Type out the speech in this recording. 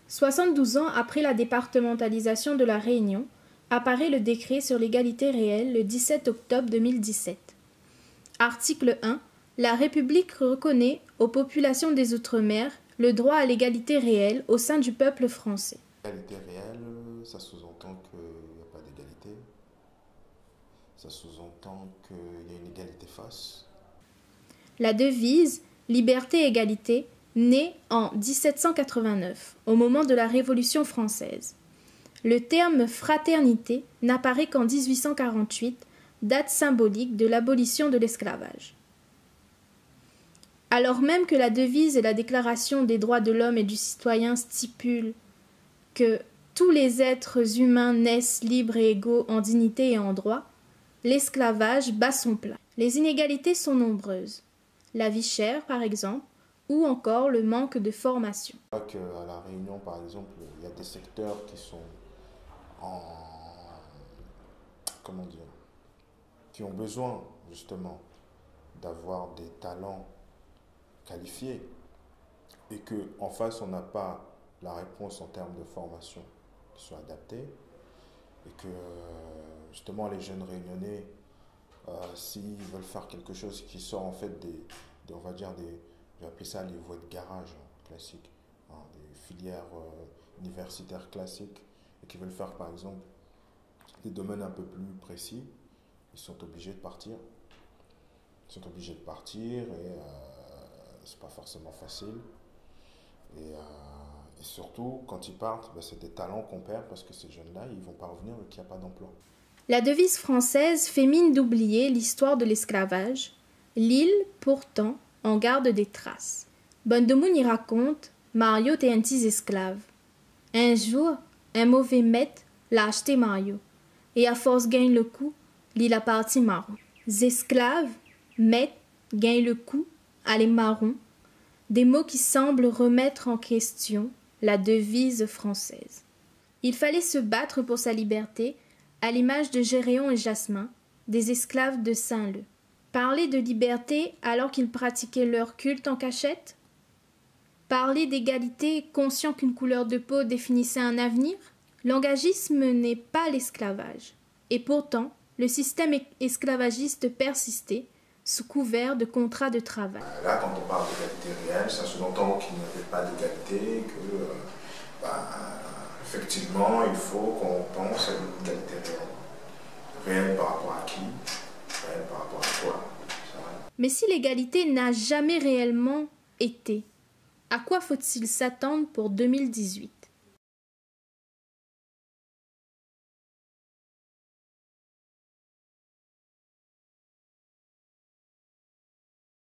72 ans après la départementalisation de la Réunion, apparaît le décret sur l'égalité réelle le 17 octobre 2017. Article 1. La République reconnaît aux populations des Outre-mer le droit à l'égalité réelle au sein du peuple français. L'égalité réelle, ça sous-entend qu'il n'y a pas d'égalité. Ça sous-entend qu'il y a une égalité fausse. La devise « Liberté-égalité » naît en 1789, au moment de la Révolution française. Le terme « fraternité » n'apparaît qu'en 1848, date symbolique de l'abolition de l'esclavage. Alors même que la devise et la Déclaration des droits de l'homme et du citoyen stipulent que tous les êtres humains naissent libres et égaux en dignité et en droit, l'esclavage bat son plein. Les inégalités sont nombreuses. La vie chère, par exemple, ou encore le manque de formation. À La Réunion, par exemple, il y a des secteurs qui sont qui ont besoin justement d'avoir des talents qualifiés et qu'en face, on n'a pas la réponse en termes de formation qui soit adaptée et que justement les jeunes réunionnais, s'ils veulent faire quelque chose qui sort en fait on va dire je vais appeler ça les voies de garage classiques, des filières universitaires classiques et qui veulent faire par exemple des domaines un peu plus précis, ils sont obligés de partir. Ils sont obligés de partir et c'est pas forcément facile. Et surtout, quand ils partent, c'est des talents qu'on perd parce que ces jeunes-là, ils vont pas revenir et qu'il n'y a pas d'emploi. La devise française fait mine d'oublier l'histoire de l'esclavage. L'île, pourtant, en garde des traces. Bondemoun y raconte Mario était un petit esclave. Un jour, un mauvais maître l'a acheté Mario. Et à force gagne le coup, l'île a parti marron. Esclaves, maître, gagne le coup, allez marron. Des mots qui semblent remettre en question la devise française. Il fallait se battre pour sa liberté, à l'image de Géréon et Jasmin, des esclaves de Saint-Leu. Parler de liberté alors qu'ils pratiquaient leur culte en cachette? Parler d'égalité conscient qu'une couleur de peau définissait un avenir? L'engagisme n'est pas l'esclavage. Et pourtant, le système esclavagiste persistait sous couvert de contrats de travail. Là, quand on parle d'égalité réelle, ça sous-entend qu'il n'y avait pas d'égalité, que effectivement, il faut qu'on pense à une égalité réelle. Réelle par rapport à qui? Réelle par rapport à quoi? Mais si l'égalité n'a jamais réellement été, à quoi faut-il s'attendre pour 2018?